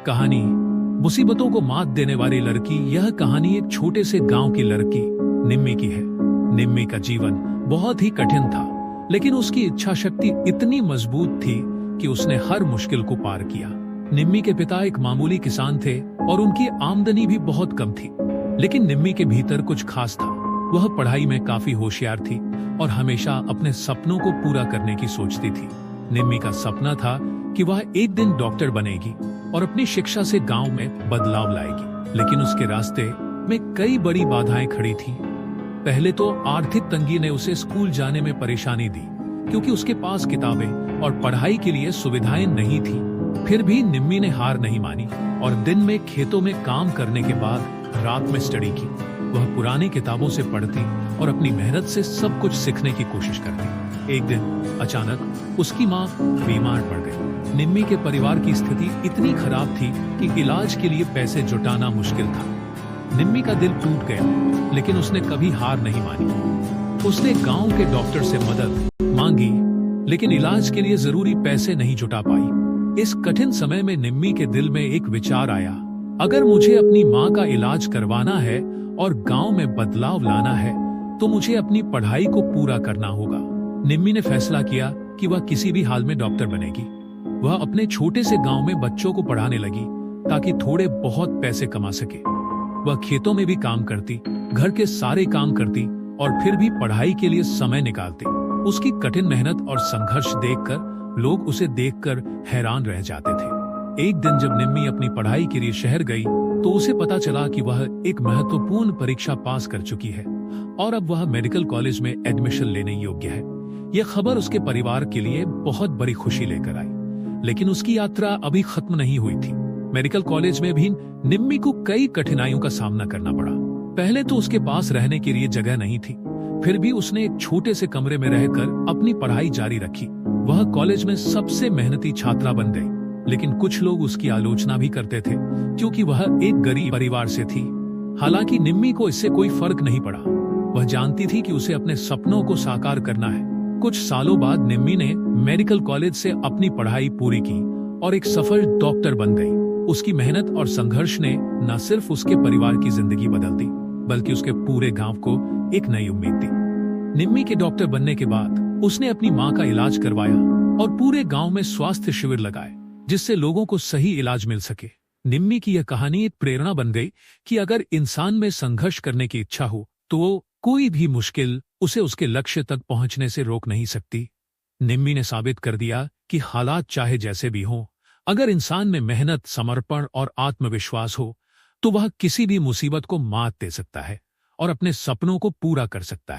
कहानी मुसीबतों को मात देने वाली लड़की। यह कहानी एक छोटे से गांव की लड़की निम्मी की है। निम्मी का जीवन बहुत ही कठिन था, लेकिन उसकी इच्छा शक्ति इतनी मजबूत थी कि उसने हर मुश्किल को पार किया। निम्मी के पिता एक मामूली किसान थे और उनकी आमदनी भी बहुत कम थी, लेकिन निम्मी के भीतर कुछ खास था। वह पढ़ाई में काफी होशियार थी और हमेशा अपने सपनों को पूरा करने की सोचती थी। निम्मी का सपना था कि वह एक दिन डॉक्टर बनेगी और अपनी शिक्षा से गांव में बदलाव लाएगी, लेकिन उसके रास्ते में कई बड़ी बाधाएं खड़ी थीं। पहले तो आर्थिक तंगी ने उसे स्कूल जाने में परेशानी दी, क्योंकि उसके पास किताबें और पढ़ाई के लिए सुविधाएं नहीं थी। फिर भी निम्मी ने हार नहीं मानी और दिन में खेतों में काम करने के बाद रात में स्टडी की। वह पुरानी किताबों से पढ़ती और अपनी मेहनत से सब कुछ सीखने की कोशिश करती। एक दिन अचानक उसकी माँ बीमार पड़ गई। निम्मी के परिवार की स्थिति इतनी खराब थी कि इलाज के लिए पैसे जुटाना मुश्किल था। निम्मी का दिल टूट गया, लेकिन उसने कभी हार नहीं मानी। उसने गांव के डॉक्टर से मदद मांगी, लेकिन इलाज के लिए जरूरी पैसे नहीं जुटा पाई। इस कठिन समय में निम्मी के दिल में एक विचार आया, अगर मुझे अपनी माँ का इलाज करवाना है और गांव में बदलाव लाना है, तो मुझे अपनी पढ़ाई को पूरा करना होगा। निम्मी ने फैसला किया कि वह किसी भी हाल में डॉक्टर बनेगी। वह अपने छोटे से गांव में बच्चों को पढ़ाने लगी ताकि थोड़े बहुत पैसे कमा सके। वह खेतों में भी काम करती, घर के सारे काम करती और फिर भी पढ़ाई के लिए समय निकालती। उसकी कठिन मेहनत और संघर्ष देखकर लोग उसे देखकर हैरान रह जाते थे। एक दिन जब निम्मी अपनी पढ़ाई के लिए शहर गई, तो उसे पता चला कि वह एक महत्वपूर्ण परीक्षा पास कर चुकी है और अब वह मेडिकल कॉलेज में एडमिशन लेने योग्य है। यह खबर उसके परिवार के लिए बहुत बड़ी खुशी लेकर आई, लेकिन उसकी यात्रा अभी खत्म नहीं हुई थी। मेडिकल कॉलेज में भी निम्मी को कई कठिनाइयों का सामना करना पड़ा। पहले तो उसके पास रहने के लिए जगह नहीं थी, फिर भी उसने एक छोटे से कमरे में रहकर अपनी पढ़ाई जारी रखी। वह कॉलेज में सबसे मेहनती छात्रा बन गई, लेकिन कुछ लोग उसकी आलोचना भी करते थे, क्योंकि वह एक गरीब परिवार से थी। हालांकि निम्मी को इससे कोई फर्क नहीं पड़ा। वह जानती थी कि उसे अपने सपनों को साकार करना है। कुछ सालों बाद निम्मी ने मेडिकल कॉलेज से अपनी पढ़ाई पूरी की और एक सफल डॉक्टर बन गई। उसकी मेहनत और संघर्ष ने न सिर्फ उसके परिवार की जिंदगी बदल दी, बल्कि उसके पूरे गांव को एक नई उम्मीद दी। निम्मी के डॉक्टर बनने के बाद उसने अपनी माँ का इलाज करवाया और पूरे गांव में स्वास्थ्य शिविर लगाए, जिससे लोगों को सही इलाज मिल सके। निम्मी की यह कहानी एक प्रेरणा बन गई कि अगर इंसान में संघर्ष करने की इच्छा हो, तो कोई भी मुश्किल उसे उसके लक्ष्य तक पहुंचने से रोक नहीं सकती। निम्मी ने साबित कर दिया कि हालात चाहे जैसे भी हों, अगर इंसान में मेहनत, समर्पण और आत्मविश्वास हो, तो वह किसी भी मुसीबत को मात दे सकता है और अपने सपनों को पूरा कर सकता है।